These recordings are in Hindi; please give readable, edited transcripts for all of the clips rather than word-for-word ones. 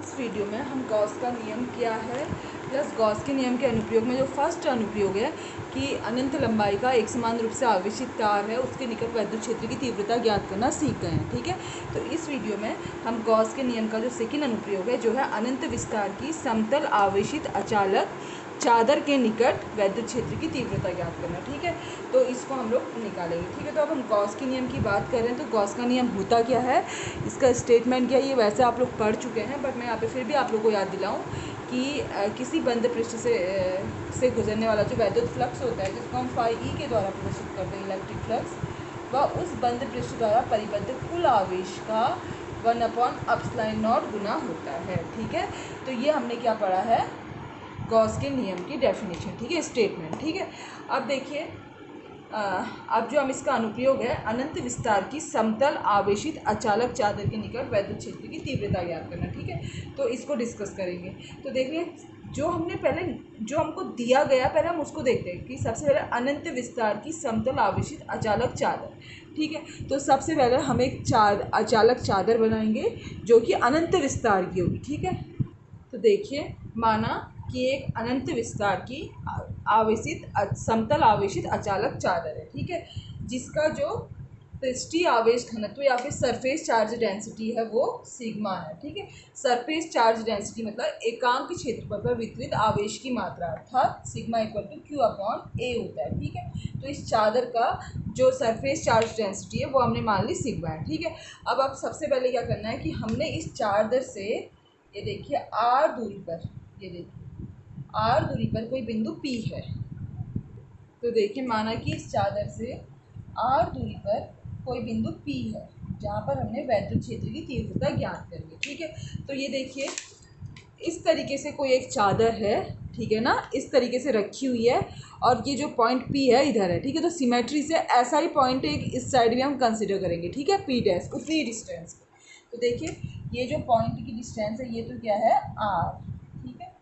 इस वीडियो में हम गॉस का नियम क्या है प्लस गॉस के नियम के अनुप्रयोग में जो फर्स्ट अनुप्रयोग है कि अनंत लंबाई का एक समान रूप से आवेशित तार है उसके निकट विद्युत क्षेत्र की तीव्रता ज्ञात करना सीख गए हैं। ठीक है, तो इस वीडियो में हम गॉस के नियम का जो सेकंड अनुप्रयोग है जो है अनंत विस्तार की समतल आवेशित अचालक चादर के निकट विद्युत क्षेत्र की तीव्रता ज्ञात करना। ठीक है, तो इसको हम लोग निकालेंगे। ठीक है, तो अब हम गॉस के नियम की बात कर रहे हैं। तो गॉस का नियम होता क्या है, इसका स्टेटमेंट क्या है, ये वैसे आप लोग पढ़ चुके हैं, बट मैं यहाँ पे फिर भी आप लोग को याद दिलाऊं कि किसी बंद पृष्ठ से गुजरने वाला जो वैद्युत फ्लक्स होता है जिसको हम फाई ई के द्वारा प्रदर्शित करते हैं, इलेक्ट्रिक फ्लक्स, वह उस बंद पृष्ठ द्वारा परिबद्ध कुल आवेश का 1/ε0 गुना होता है। ठीक है, तो ये हमने क्या पढ़ा है, गॉस के नियम की डेफिनेशन। ठीक है, स्टेटमेंट। ठीक है, अब देखिए अब जो हम इसका अनुप्रयोग है अनंत विस्तार की समतल आवेशित अचालक चादर के निकट विद्युत क्षेत्र की तीव्रता ज्ञात करना। ठीक है, तो इसको डिस्कस करेंगे। तो देखिए जो हमने पहले जो हमको दिया गया पहले हम उसको देखते हैं कि सबसे पहले अनंत विस्तार की समतल आवेशित अचालक चादर। ठीक है, तो सबसे पहले हम एक अचालक चादर बनाएंगे जो कि अनंत विस्तार की होगी। ठीक है, तो देखिए माना कि एक अनंत विस्तार की समतल आवेशित अचालक चादर है। ठीक है, जिसका जो पृष्ठीय आवेश घनत्व या फिर सरफेस चार्ज डेंसिटी है वो सिग्मा है। ठीक है, सरफेस चार्ज डेंसिटी मतलब एकांक क्षेत्रफल पर वितरित आवेश की मात्रा अर्थात sigma equal to Q upon A होता है। ठीक है, तो इस चादर का जो सरफेस चार्ज डेंसिटी है वो हमने मान ली सिग्मा है। ठीक है, अब सबसे पहले क्या करना है कि हमने इस चादर से ये देखिए आर दूरी पर, ये देखिए आर दूरी पर कोई बिंदु पी है। तो देखिए माना कि इस चादर से आर दूरी पर कोई बिंदु पी है जहाँ पर हमने विद्युत क्षेत्र की तीव्रता ज्ञात करनी है। ठीक है, तो ये देखिए इस तरीके से कोई एक चादर है, ठीक है ना, इस तरीके से रखी हुई है और ये जो पॉइंट पी है इधर है। ठीक है, तो सिमेट्री से ऐसा ही पॉइंट एक इस साइड भी हम कंसिडर करेंगे। ठीक है, पी डैश उतनी डिस्टेंस पे। तो देखिए ये जो पॉइंट की डिस्टेंस है ये तो क्या है आर। ठीक है,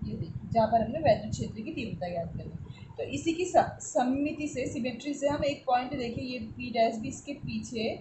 ये देखिए जहाँ पर हमने विद्युत क्षेत्र की तीव्रता ज्ञात करी। तो इसी की सममिति से सिमेट्री से हम एक पॉइंट देखिए ये पी डैश भी इसके पीछे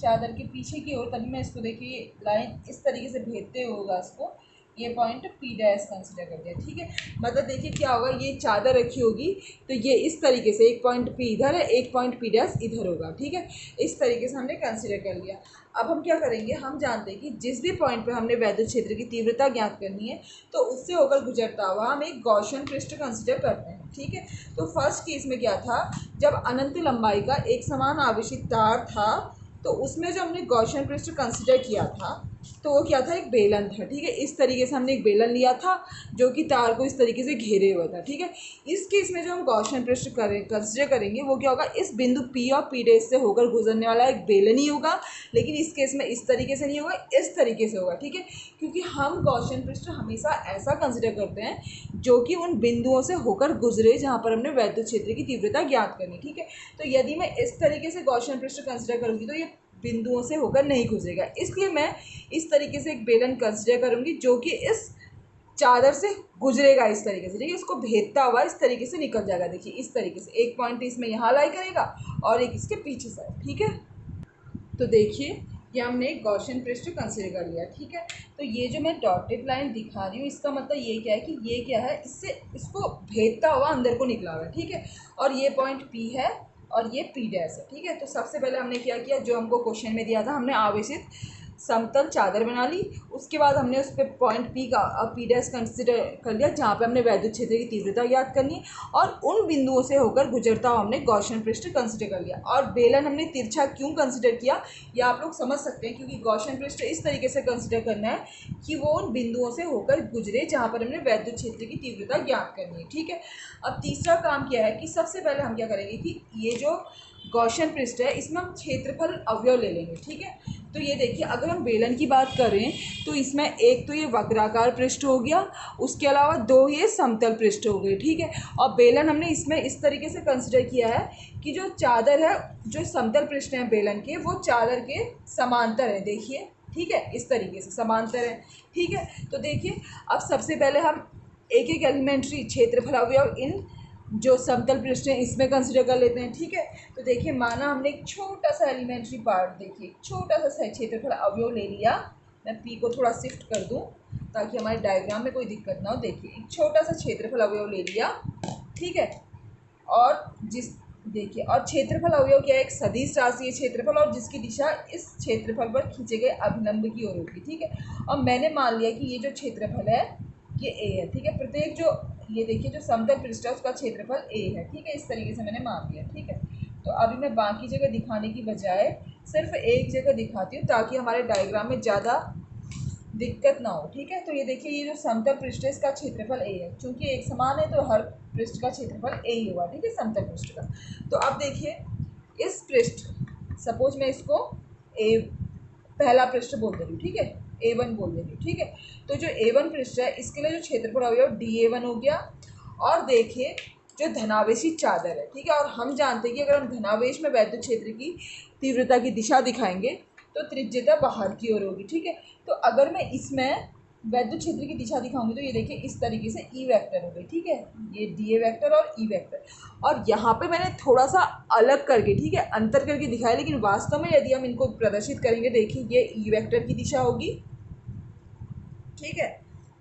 चादर के पीछे की ओर, तभी मैं इसको देखिए लाइन इस तरीके से भेजते होगा इसको, ये पॉइंट पी डैश कंसिडर कर दिया। ठीक है, मतलब देखिए क्या होगा, ये चादर रखी होगी तो ये इस तरीके से एक पॉइंट पी इधर है एक पॉइंट पी डैश इधर होगा। ठीक है, इस तरीके से हमने कंसिडर कर लिया। अब हम क्या करेंगे, हम जानते हैं कि जिस भी पॉइंट पे हमने विद्युत क्षेत्र की तीव्रता ज्ञात करनी है तो उससे होकर गुजरता हुआ हम एक गॉसियन पृष्ठ कंसिडर करते हैं। ठीक है, तो फर्स्ट केस में क्या था, जब अनंत लंबाई का एक समान आवेशित तार था तो उसमें जो हमने गॉसियन पृष्ठ कंसिडर किया था तो वो क्या था, एक बेलन था। ठीक है, इस तरीके से हमने एक बेलन लिया था जो कि तार को इस तरीके से घेरे हुआ था। ठीक है, इस केस में जो हम गॉसियन पृष्ठ कंसिडर करेंगे वो क्या होगा, इस बिंदु पी और पी डैश से होकर गुजरने वाला एक बेलन ही होगा, लेकिन इस केस में इस तरीके से नहीं होगा, इस तरीके से होगा। ठीक है, क्योंकि हम गॉसियन पृष्ठ हमेशा ऐसा कंसिडर करते हैं जो कि उन बिंदुओं से होकर गुजरे जहाँ पर हमने विद्युत क्षेत्र की तीव्रता ज्ञात करनी। ठीक है, तो यदि मैं इस तरीके से गॉसियन पृष्ठ कंसिडर करूँगी तो ये बिंदुओं से होकर नहीं गुजरेगा, इसलिए मैं इस तरीके से एक बेलन कंसिडर करूँगी जो कि इस चादर से गुजरेगा इस तरीके से। ठीक है, इसको भेदता हुआ इस तरीके से निकल जाएगा। देखिए इस तरीके से एक पॉइंट इसमें यहाँ लाई करेगा और एक इसके पीछे साइड। ठीक है, तो देखिए ये हमने एक गॉसियन पृष्ठ कंसिडर कर लिया। ठीक है, तो ये जो मैं डॉटेड लाइन दिखा रही हूँ इसका मतलब ये क्या है कि ये क्या है, इससे इसको भेदता हुआ अंदर को निकला हुआ है। ठीक है, और ये पॉइंट पी है और ये पी डैश है। ठीक है, तो सबसे पहले हमने क्या किया, जो हमको क्वेश्चन में दिया था हमने आवेशित समतल चादर बना ली, उसके बाद हमने उस पर पॉइंट पी का पी डैश कंसिडर कर लिया जहाँ पे हमने विद्युत क्षेत्र की तीव्रता याद करनी और उन बिंदुओं से होकर गुजरता हुआ हमने गॉसियन पृष्ठ कंसिडर कर लिया। और बेलन हमने तिरछा क्यों कंसिडर किया ये आप लोग समझ सकते हैं, क्योंकि गॉसियन पृष्ठ इस तरीके से कंसिडर करना है कि वो उन बिंदुओं से होकर गुजरे जहाँ पर हमने विद्युत क्षेत्र की तीव्रता ज्ञात करनी है। ठीक है, अब तीसरा काम क्या है कि सबसे पहले हम क्या करेंगे कि ये जो गॉसियन पृष्ठ है इसमें हम क्षेत्रफल अवयव ले लेंगे। ठीक है, तो ये देखिए अगर हम बेलन की बात करें तो इसमें एक तो ये वक्राकार पृष्ठ हो गया, उसके अलावा दो ये समतल पृष्ठ हो गए। ठीक है, और बेलन हमने इसमें इस तरीके से कंसिडर किया है कि जो चादर है, जो समतल पृष्ठ हैं बेलन के, वो चादर के समांतर है। देखिए ठीक है, इस तरीके से समांतर है। ठीक है, तो देखिए अब सबसे पहले हम एक एक एलिमेंट्री क्षेत्रफल अवयव इन जो समतल पृष्ठ हैं इसमें कंसिडर कर लेते हैं। ठीक है, तो देखिए माना हमने एक छोटा सा एलिमेंट्री पार्ट, देखिए छोटा सा क्षेत्रफल अवयव ले लिया मैं पी को थोड़ा शिफ्ट कर दूं ताकि हमारे डायग्राम में कोई दिक्कत ना हो। देखिए एक छोटा सा क्षेत्रफल अवयव ले लिया, ठीक है, और जिस देखिए और क्षेत्रफल अवयव क्या है, एक सदिश राशि है क्षेत्रफल, और जिसकी दिशा इस क्षेत्रफल पर खींचे गए अभिलंब की ओर होगी, ठीक है। और मैंने मान लिया कि ये जो क्षेत्रफल है ये ए है, ठीक है। प्रत्येक जो ये देखिए जो समतल पृष्ठ है उसका क्षेत्रफल ए है, ठीक है। इस तरीके से मैंने मान लिया, ठीक है। तो अभी मैं बाकी जगह दिखाने की बजाय सिर्फ एक जगह दिखाती हूँ ताकि हमारे डायग्राम में ज़्यादा दिक्कत ना हो, ठीक है। तो ये देखिए ये जो समतल पृष्ठ है इसका क्षेत्रफल ए है, क्योंकि एक समान है तो हर पृष्ठ का क्षेत्रफल ए ही होगा, ठीक है, समतल पृष्ठ का। तो अब देखिए इस पृष्ठ, सपोज मैं इसको ए पहला पृष्ठ बोल दे रही हूँ, ठीक है, A1 बोल दे रही हूँ, ठीक है। तो जो A1 पृष्ठ है इसके लिए जो क्षेत्रफल अवयव DA1 हो गया। और देखिए जो धनावेशी चादर है, ठीक है, और हम जानते हैं कि अगर हम धनावेश में वैद्युत क्षेत्र की तीव्रता की दिशा दिखाएंगे तो त्रिज्यता बाहर की ओर होगी, ठीक है। तो अगर मैं इसमें वैद्युत क्षेत्र की दिशा दिखाऊंगी तो ये देखिए इस तरीके से ई वेक्टर हो गई, ठीक है, ये DA वेक्टर और ई वेक्टर। और यहाँ पे मैंने थोड़ा सा अलग करके, ठीक है, अंतर करके दिखाया, लेकिन वास्तव में यदि हम इनको प्रदर्शित करेंगे, देखिए ये ई वेक्टर की दिशा होगी, ठीक है,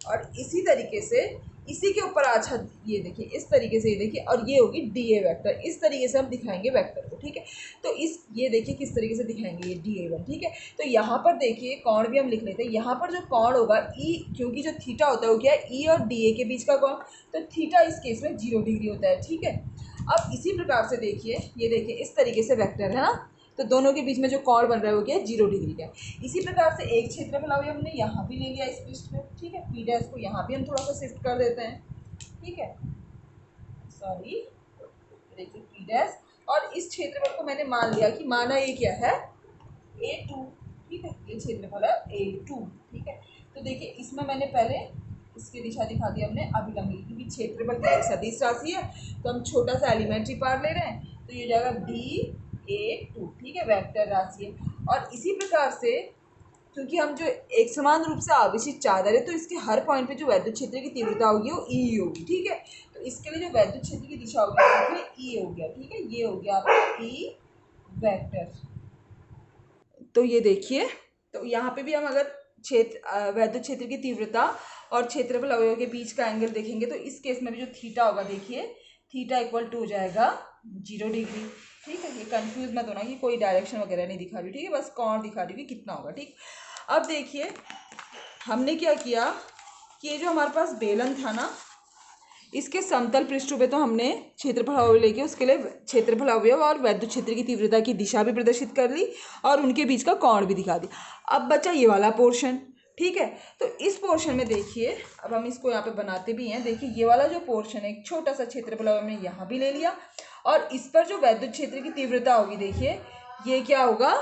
और इसी तरीके से इसी के ऊपर अच्छा ये देखिए इस तरीके से, ये देखिए, और ये होगी DA वेक्टर। इस तरीके से हम दिखाएंगे वेक्टर को, ठीक है। तो इस ये देखिए किस तरीके से दिखाएंगे ये DA1, ठीक है। तो यहाँ पर देखिए कोण भी हम लिख लेते हैं। यहाँ पर जो कोण होगा ई, क्योंकि जो थीटा होता है वो क्या है, ई और DA के बीच का कोण, तो थीटा इस केस में 0 डिग्री होता है, ठीक है। अब इसी प्रकार से देखिए ये देखिए इस तरीके से वेक्टर है ना, तो दोनों के बीच में जो कोण बन रहा है वो क्या है, 0 डिग्री का है। इसी प्रकार से एक क्षेत्रफल अवयव हमने यहाँ भी ले लिया इस पृष्ठ में, ठीक है, पी डैश को यहाँ भी हम थोड़ा सा शिफ्ट कर देते हैं, ठीक है, सॉरी, देखिए पी डैश, और इस क्षेत्रफल को मैंने मान लिया कि माना ये क्या है A2, ठीक है, ये क्षेत्रफल है A2, ठीक है। तो देखिए इसमें मैंने पहले इसकी दिशा दिखा दी हमने अभिलंब, क्योंकि क्षेत्रफल का एक सदिश राशि है तो हम छोटा सा एलिमेंट्री पार्ट ले रहे हैं, तो ये जाएगा DA2, ठीक है, वेक्टर राशि है। और इसी प्रकार से क्योंकि हम जो एक समान रूप से आवेशित चादर है तो इसके हर पॉइंट पे जो वैद्युत क्षेत्र की तीव्रता होगी वो ई होगी, ठीक है। तो इसके लिए जो वैद्युत क्षेत्र की दिशा होगी देखिए ई हो गया, ठीक है, ये हो गया आपका ई वेक्टर। तो ये देखिए, तो यहाँ पे भी हम अगर क्षेत्र वैद्युत क्षेत्र की तीव्रता और क्षेत्रफल अवयव के बीच का एंगल देखेंगे तो इस केस में भी जो थीटा होगा, देखिए थीटा इक्वल टू हो जाएगा 0 डिग्री, ठीक है। ये कंफ्यूज मत होना कि कोई डायरेक्शन वगैरह नहीं दिखा रही, ठीक है, बस कोण दिखा रही कि कितना होगा, ठीक। अब देखिए हमने क्या किया कि ये जो हमारे पास बेलन था ना, इसके समतल पृष्ठों पे तो हमने क्षेत्रफल अवयव लेके उसके लिए क्षेत्रफल अवयव और वैद्युत क्षेत्र की तीव्रता की दिशा भी प्रदर्शित कर ली और उनके बीच का कोण भी दिखा दी। अब बचा ये वाला पोर्शन, ठीक है। तो इस पोर्शन में देखिए, अब हम इसको यहाँ पे बनाते भी हैं, देखिए ये वाला जो पोर्शन है एक छोटा सा क्षेत्रफल अवयव हमने यहाँ भी ले लिया, और इस पर जो वैद्युत क्षेत्र की तीव्रता होगी देखिए ये क्या होगा,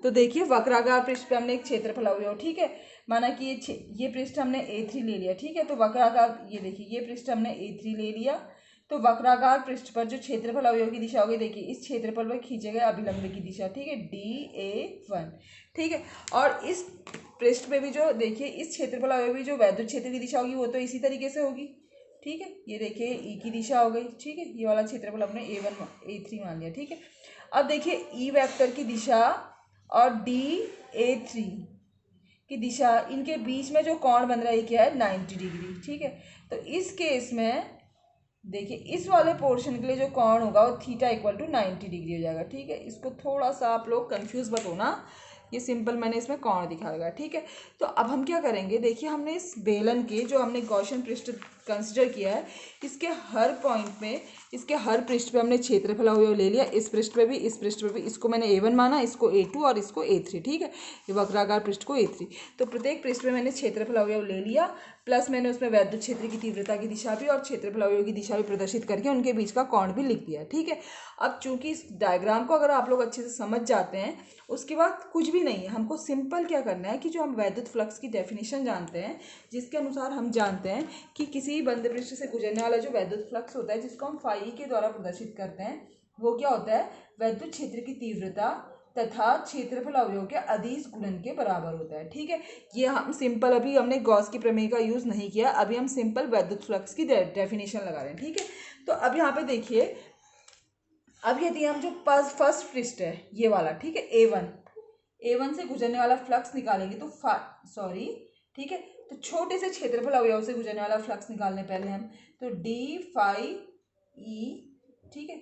तो देखिए वक्राकार पृष्ठ पे हमने एक क्षेत्रफल अवयव, ठीक है, माना कि ये पृष्ठ हमने A3 ले लिया, ठीक है। तो वक्राकार ये देखिए ये पृष्ठ हमने A3 ले लिया, तो वक्राकार पृष्ठ पर जो क्षेत्रफल अवयव की दिशा होगी देखिए इस क्षेत्रफल पर खींचे गए अभिलंब की दिशा, ठीक है, DA1, ठीक है। और इस पृष्ठ पे भी जो देखिए इस क्षेत्रफल अवयव की जो वैद्युत क्षेत्र की दिशा होगी वो तो इसी तरीके से होगी, ठीक है। ये देखिए ई की दिशा हो गई, ठीक है, ये वाला क्षेत्रफल अपने A1 A3 मान लिया, ठीक है। अब देखिए ई वेक्टर की दिशा और DA3 की दिशा, इनके बीच में जो कोण बन रहा है क्या है 90 डिग्री, ठीक है। तो इस केस में देखिए इस वाले पोर्शन के लिए जो कोण होगा वो थीटा इक्वल टू 90 डिग्री हो जाएगा, ठीक है। इसको थोड़ा सा आप लोग कंफ्यूज मत होना, ये सिंपल मैंने इसमें कोण दिखाएगा, ठीक है। तो अब हम क्या करेंगे, देखिए हमने इस बेलन के जो हमने गॉसियन पृष्ठ कंसिडर किया है इसके हर पॉइंट में, इसके हर पृष्ठ पे हमने क्षेत्रफल अवयव ले लिया, इस पृष्ठ पे भी, इस पृष्ठ पे भी, इसको मैंने A1 माना, इसको A2 और इसको A3, ठीक है, ये वक्राकार पृष्ठ को A3। तो प्रत्येक पृष्ठ पे मैंने क्षेत्रफल अवयव ले लिया, प्लस मैंने उसमें वैद्युत क्षेत्र की तीव्रता की दिशा भी और क्षेत्रफल अवयव की दिशा भी प्रदर्शित करके उनके बीच का कोण भी लिख दिया, ठीक है। अब चूंकि इस डायग्राम को अगर आप लोग अच्छे से समझ जाते हैं उसके बाद कुछ भी नहीं है, हमको सिंपल क्या करना है कि जो हम वैद्युत फ्लक्स की डेफिनेशन जानते हैं, जिसके अनुसार हम जानते हैं कि किसी बंद पृष्ठ से गुजरने वाला जो वैद्युत फ्लक्स होता है जिसको हम फाई के द्वारा प्रदर्शित करते हैं, वो क्या होता है, वैद्युत क्षेत्र की तीव्रता तथा क्षेत्रफल अवयव के अदिश गुणन के बराबर होता है, ठीक है। ये हम सिंपल, अभी हमने गॉस की प्रमेय का यूज़ नहीं किया, अभी हम सिंपल वैद्युत फ्लक्स की डेफिनेशन लगा रहे हैं, ठीक है। तो अब यहाँ पे देखिए, अब यदि हम जो फर्स्ट पृष्ठ है ये वाला, ठीक है, A1 से गुजरने वाला फ्लक्स निकालेंगे तो ठीक है, तो छोटे से क्षेत्रफल अवयव से गुजरने वाला फ्लक्स निकालने पहले हम, तो डी फाई ई, ठीक है,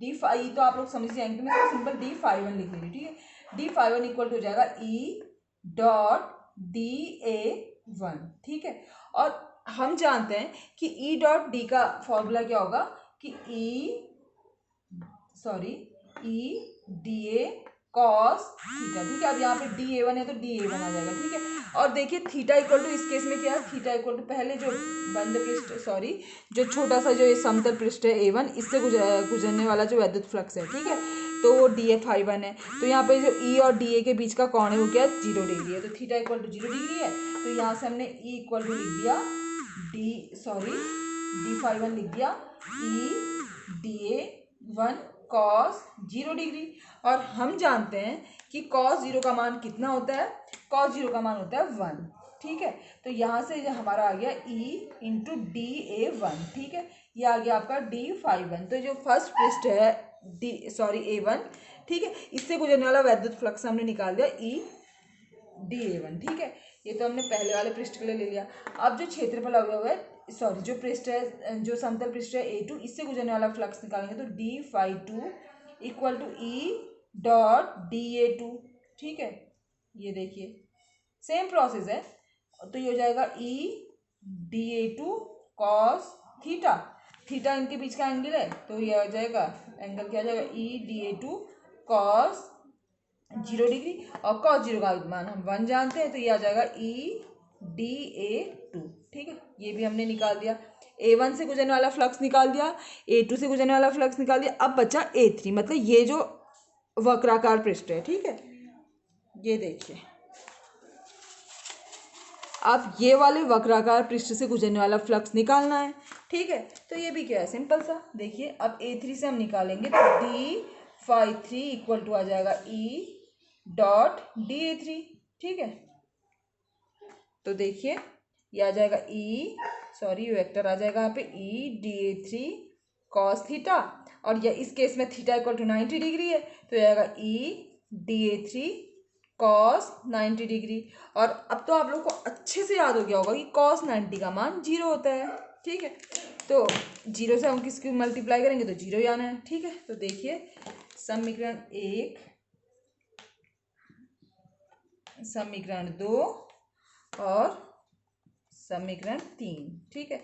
डी फाई तो आप लोग समझ जाएंगे, तो मैं सिंपल डी फाई वन लिख लेंगे, ठीक है, D phi one equal to हो जाएगा E dot D A one, ठीक है। और हम जानते हैं कि ई डॉट डी का फॉर्मूला क्या होगा कि E D A cos theta, ठीक है। अब यहाँ पे डी ए वन है तो डी ए वन आ जाएगा, ठीक है। और देखिए थीटा इक्वल टू, इस केस में क्या है, थीटा इक्वल टू पहले जो बंद पृष्ठ जो छोटा सा जो ये समतल पृष्ठ है A1, इससे गुजरने वाला जो वैद्युत फ्लक्स है, ठीक है, तो वो डी एफ आई वन है। तो यहाँ पे जो ई और डी ए के बीच का कोण है वो क्या है, 0 डिग्री है, तो थीटा इक्वल टू 0 डिग्री है। तो यहाँ से हमने ई इक्वल टू लिख दिया डी फाई वन लिख दिया E D A one cos 0 degree. और हम जानते हैं कि कॉस 0 का मान कितना होता है, कॉस 0 का मान होता है 1, ठीक है। तो यहाँ से हमारा आ गया ई इंटू डी ए वन, ठीक है, ये आ गया आपका डी फाई वन। तो जो फर्स्ट पृष्ठ है A1, ठीक है, इससे गुजरने वाला वैद्युत फ्लक्स हमने निकाल दिया ई डी ए वन, ठीक है। ये तो हमने पहले वाले पृष्ठ के लिए ले लिया। अब जो क्षेत्रफल अवयव है, जो पृष्ठ है, जो समतल पृष्ठ है A2, इससे गुजरने वाला फ्लक्स निकालेंगे तो D phi two equal to E dot D A two, ठीक है। ये देखिए सेम प्रोसेस है, तो ये हो जाएगा E D A two cos theta, theta इनके बीच का एंगल है, तो ये आ जाएगा एंगल क्या आ जाएगा, E D A two cos 0 degree, और कॉस 0 का मान हम 1 जानते हैं, तो ये आ जाएगा ई डी ए टू, ठीक है। ये भी हमने निकाल दिया, A1 से गुजरने वाला फ्लक्स निकाल दिया, A2 से गुजरने वाला फ्लक्स निकाल दिया। अब बचा A3, मतलब ये जो वक्राकार पृष्ठ है, ठीक है, ये देखिए अब ये वाले वक्राकार पृष्ठ से गुजरने वाला फ्लक्स निकालना है, ठीक है। तो ये भी क्या है, सिंपल सा, देखिए अब A3 से हम निकालेंगे तो D phi three equal to आ जाएगा E dot D A three, ठीक है। तो देखिए ये आ जाएगा वेक्टर आ जाएगा यहाँ पे ई D A three cos theta, और या इस केस में थीटा इक्वल टू 90 डिग्री है, तो ये आएगा ई D A three cos 90 degree. और अब तो आप लोग को अच्छे से याद हो गया होगा कि कॉस 90 का मान 0 होता है, ठीक है। तो 0 से हम किसकी मल्टीप्लाई करेंगे तो 0 ही आना है, ठीक है। तो देखिए समीकरण 1, समीकरण 2 और समीकरण 3, ठीक है।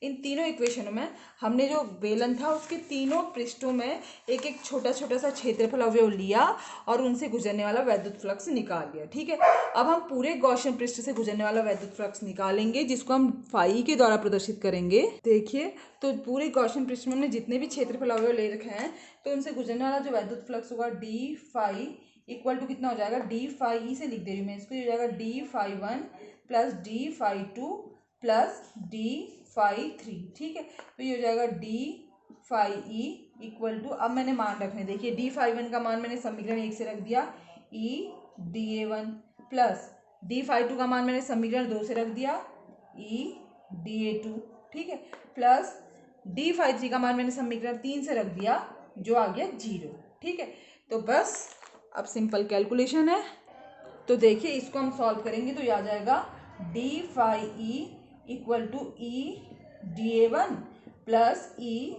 इन तीनों इक्वेशनों में हमने जो बेलन था उसके तीनों पृष्ठों में एक एक छोटा छोटा सा क्षेत्रफल अवयव लिया और उनसे गुजरने वाला वैद्युत फ्लक्स निकाल लिया, ठीक है। अब हम पूरे गॉसियन पृष्ठ से गुजरने वाला वैद्युत फ्लक्स निकालेंगे, जिसको हम फाई के द्वारा प्रदर्शित करेंगे। देखिए तो पूरे गॉसियन पृष्ठ में हमने जितने भी क्षेत्रफल अवयव ले रखे हैं, तो उनसे गुजरने वाला जो वैद्युत फ्लक्स होगा डी फाई इक्वल टू कितना हो जाएगा, डी फाई ई से लिख दे रही हूँ मैं इसको, हो जाएगा D phi one plus D phi two plus D phi three, ठीक है। तो ये हो जाएगा D phi E equal to, अब मैंने मान रखने, देखिए डी फाई वन का मान मैंने समीकरण 1 से रख दिया E D A one, plus D phi two का मान मैंने समीकरण 2 से रख दिया ई डी ए टू, ठीक है, प्लस डी फाई थ्री का मान मैंने समीकरण 3 से रख दिया जो आ गया 0, ठीक है। तो बस अब सिंपल कैलकुलेशन है, तो देखिए इसको हम सॉल्व करेंगे तो ये आ जाएगा D phi E equal to E D A one plus E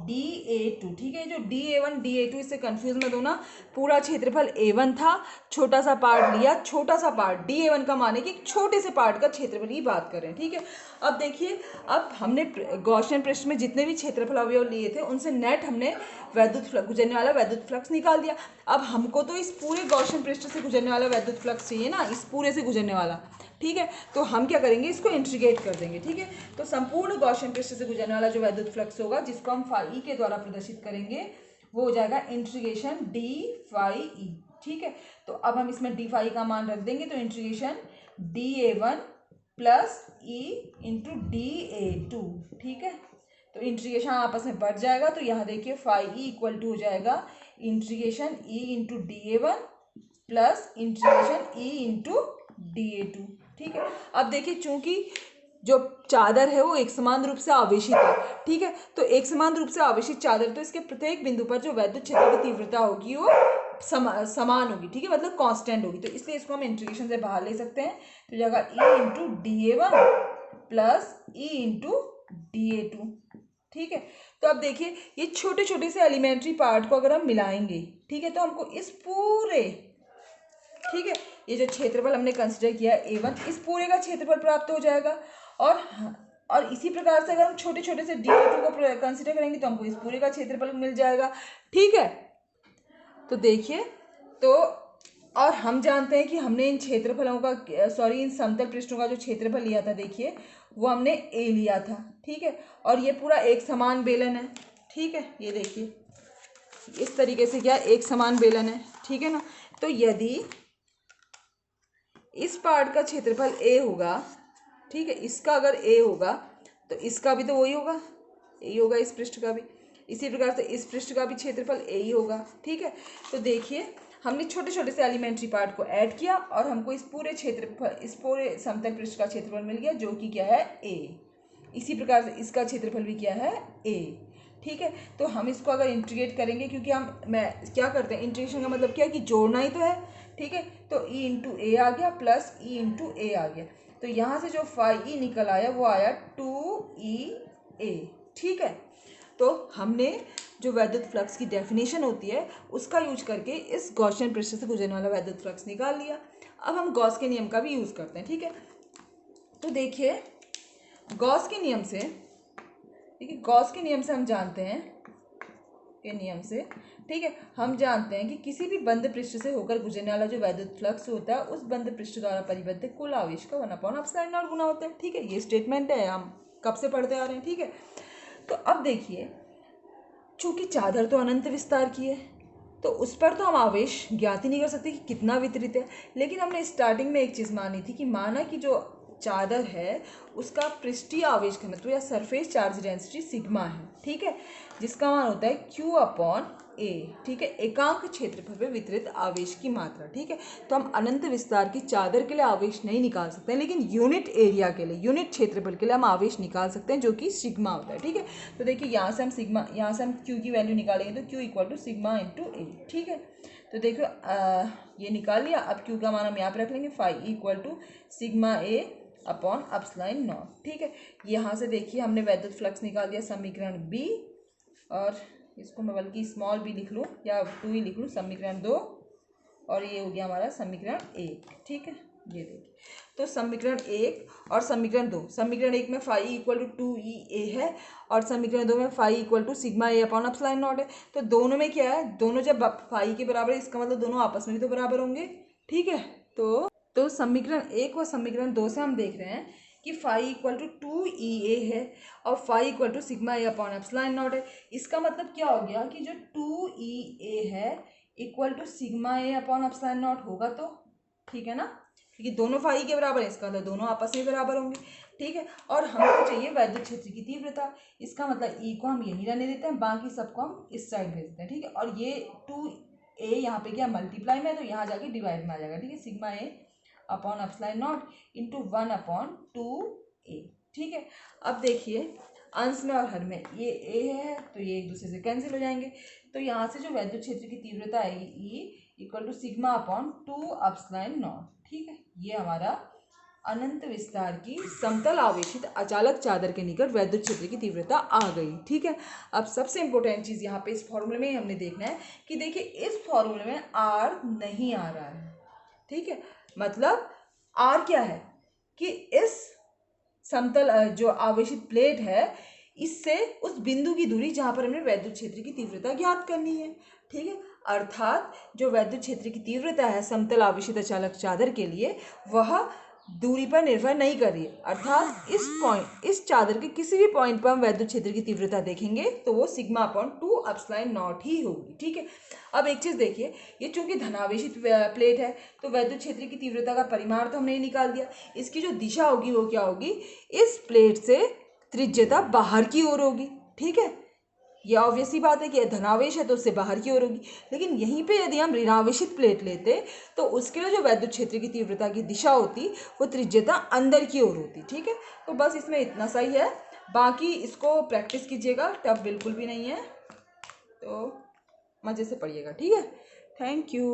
D A two, ठीक है। जो D A one D A two इससे कन्फ्यूज मत होना, पूरा क्षेत्रफल A1 था, छोटा सा पार्ट लिया, छोटा सा पार्ट डी ए वन का मान है कि छोटे से पार्ट का क्षेत्रफल की बात कर रहे हैं, ठीक है। अब देखिए अब हमने गॉसियन पृष्ठ में जितने भी क्षेत्रफल अवयव लिए थे उनसे नेट हमने वैद्युत फ्लक्स, गुजरने वाला वैद्युत फ्लक्स निकाल दिया। अब हमको तो इस पूरे गॉसियन पृष्ठ से गुजरने वाला वैद्युत फ्लक्स चाहिए ना, इस पूरे से गुजरने वाला, ठीक है। तो हम क्या करेंगे, इसको इंटीग्रेट कर देंगे, ठीक है। तो संपूर्ण गॉसियन पृष्ठ से गुजरने वाला जो वैद्युत फ्लक्स होगा, जिसको हम फाई के द्वारा प्रदर्शित करेंगे, वो हो जाएगा इंटीग्रेशन डी फाई ई, ठीक है। तो अब हम इसमें डी फाई का मान रख देंगे, तो integration D A one plus E into D A two, ठीक है। तो इंटीग्रेशन आपस में बढ़ जाएगा, तो यहाँ देखिए फाई ई इक्वल टू हो जाएगा integration E into D A one plus integration E into D A two, ठीक है। अब देखिए चूंकि जो चादर है वो एक समान रूप से आवेशित है, ठीक है, तो एक समान रूप से आवेशित चादर, तो इसके प्रत्येक बिंदु पर जो वैद्युत क्षेत्र की तीव्रता होगी वो समान होगी, ठीक है, मतलब कांस्टेंट होगी। तो इसलिए इसको हम इंटीग्रेशन से बाहर ले सकते हैं। तो जगह E into DA1 plus E into DA2, ठीक है। तो अब देखिए ये छोटे छोटे से एलिमेंट्री पार्ट को अगर हम मिलाएंगे, ठीक है, तो हमको इस पूरे, ठीक है, ये जो क्षेत्रफल हमने कंसिडर किया है A1, इस पूरे का क्षेत्रफल प्राप्त हो जाएगा। और इसी प्रकार से अगर हम छोटे छोटे से DA2 को कंसिडर करेंगे तो हमको इस पूरे का क्षेत्रफल मिल जाएगा, ठीक है। तो देखिए, तो और हम जानते हैं कि हमने इन क्षेत्रफलों का इन समतल पृष्ठों का जो क्षेत्रफल लिया था, देखिए वो हमने A लिया था, ठीक है। और ये पूरा एक समान बेलन है, ठीक है, ये देखिए इस तरीके से क्या एक समान बेलन है, ठीक है ना। तो यदि इस पार्ट का क्षेत्रफल A होगा, ठीक है, इसका अगर A होगा तो इसका भी तो वही होगा, A होगा इस पृष्ठ का भी। इसी प्रकार से इस पृष्ठ का भी क्षेत्रफल A ही होगा, ठीक है। तो देखिए हमने छोटे छोटे से एलिमेंट्री पार्ट को ऐड किया और हमको इस पूरे क्षेत्रफल, इस पूरे समतल पृष्ठ का क्षेत्रफल मिल गया, जो कि क्या है A। इसी प्रकार से इसका क्षेत्रफल भी क्या है A, ठीक है। तो हम इसको अगर इंटीग्रेट करेंगे, क्योंकि मैं क्या करते हैं, इंटीग्रेशन का मतलब क्या है कि जोड़ना ही तो है, ठीक है। तो E इंटू A आ गया प्लस E इंटू A आ गया। तो यहाँ से जो 5E निकल आया वो आया 2EA, ठीक है। तो हमने जो वैद्युत फ्लक्स की डेफिनेशन होती है उसका यूज करके इस गॉसियन पृष्ठ से गुजरने वाला वैद्युत फ्लक्स निकाल लिया। अब हम गॉस के नियम का भी यूज़ करते हैं, ठीक है। तो देखिए गॉस के नियम से, देखिए गॉस के नियम से हम जानते हैं, के नियम से, ठीक है, हम जानते हैं कि किसी भी बंद पृष्ठ से होकर गुजरने वाला जो वैद्युत फ्लक्स होता है उस बंद पृष्ठ द्वारा परिबद्ध कुल आवेश का 1/ε0 गुना होता है, ठीक है। ये स्टेटमेंट है, हम कब से पढ़ते आ रहे हैं, ठीक है। तो अब देखिए, चूंकि चादर तो अनंत विस्तार की है तो उस पर तो हम आवेश ज्ञात ही नहीं कर सकते कि कितना वितरित है। लेकिन हमने स्टार्टिंग में एक चीज़ मानी थी कि माना कि जो चादर है उसका पृष्ठीय आवेश घनत्व या सरफेस चार्ज डेंसिटी सिग्मा है, ठीक है, जिसका मान होता है Q/A, ठीक है, एकांक क्षेत्रफल पे वितरित आवेश की मात्रा, ठीक है। तो हम अनंत विस्तार की चादर के लिए आवेश नहीं निकाल सकते हैं, लेकिन यूनिट एरिया के लिए, यूनिट क्षेत्रफल के लिए हम आवेश निकाल सकते हैं, जो कि सिग्मा होता है, ठीक है। तो देखिए यहाँ से हम Q की वैल्यू निकालेंगे तो Q equal to sigma into A, ठीक है। तो देखो ये निकाल लिया। अब Q का मान हम यहाँ पर रख लेंगे, 5 equal to sigma A upon epsilon naught, ठीक है। यहाँ से देखिए हमने वैद्युत फ्लक्स निकाल दिया, समीकरण B, और इसको मैं बल्कि स्मॉल b लिख लूँ या 2 ही लिख लूँ, समीकरण 2, और ये हो गया हमारा समीकरण 1, ठीक है। ये देखिए, तो समीकरण 1 और समीकरण 2, समीकरण 1 में फाई इक्वल टू 2EA है और समीकरण 2 में phi equal to sigma A upon epsilon naught है। तो दोनों में क्या है, दोनों जब फाई के बराबर है इसका मतलब दोनों आपस में भी तो बराबर होंगे, ठीक है। तो समीकरण 1 और समीकरण 2 से हम देख रहे हैं कि फाई इक्वल टू 2EA है और phi equal to sigma A upon epsilon naught है। इसका मतलब क्या हो गया कि जो 2EA है equal to sigma A upon epsilon naught होगा, तो ठीक है ना, क्योंकि दोनों फाई के बराबर है, इसका मतलब दोनों आपस में बराबर होंगे, ठीक है। और हमको चाहिए वैद्युत क्षेत्र की तीव्रता, इसका मतलब E को हम यहीं रहने देते हैं, बाकी सबको हम इस साइड भेज देते हैं, ठीक है। और ये 2A यहाँ पे क्या मल्टीप्लाई में है तो यहाँ जाके डिवाइड में आ जाएगा, ठीक है, sigma A upon epsilon not into 1/2A, ठीक है। अब देखिए अंश में और हर में ये A है तो ये एक दूसरे से कैंसिल हो जाएंगे, तो यहाँ से जो वैद्युत क्षेत्र की तीव्रता आएगी E equal to sigma upon 2 epsilon naught, ठीक है। ये हमारा अनंत विस्तार की समतल आवेशित अचालक चादर के निकट वैद्युत क्षेत्र की तीव्रता आ गई, ठीक है। अब सबसे इंपॉर्टेंट चीज़ यहाँ पे इस फॉर्मूले में हमने देखना है कि देखिए इस फॉर्मूले में R नहीं आ रहा है, ठीक है। मतलब R क्या है कि इस समतल जो आवेशित प्लेट है इससे उस बिंदु की दूरी जहाँ पर हमें वैद्युत क्षेत्र की तीव्रता ज्ञात करनी है, ठीक है। अर्थात जो वैद्युत क्षेत्र की तीव्रता है समतल आवेशित अचालक चादर के लिए वह दूरी पर निर्भर नहीं कर रही है, अर्थात इस चादर के किसी भी पॉइंट पर हम वैद्युत क्षेत्र की तीव्रता देखेंगे तो वो सिग्मा अपॉन 2 एप्सिलॉन नॉट ही होगी, ठीक है। अब एक चीज़ देखिए, ये चूंकि धनावेशित प्लेट है तो वैद्युत क्षेत्र की तीव्रता का परिमाण तो हमने निकाल दिया, इसकी जो दिशा होगी वो क्या होगी, इस प्लेट से त्रिज्यता बाहर की ओर होगी, ठीक है। ये ऑब्वियस ही बात है कि धनावेश है तो उससे बाहर की ओर होगी। लेकिन यहीं पे यदि हम ऋणावेशित प्लेट लेते तो उसके लिए जो वैद्युत क्षेत्र की तीव्रता की दिशा होती वो त्रिज्यता अंदर की ओर होती, ठीक है। तो बस इसमें इतना सही है, बाकी इसको प्रैक्टिस कीजिएगा, टफ बिल्कुल भी नहीं है, तो मज़े से पढ़िएगा, ठीक है। Thank you.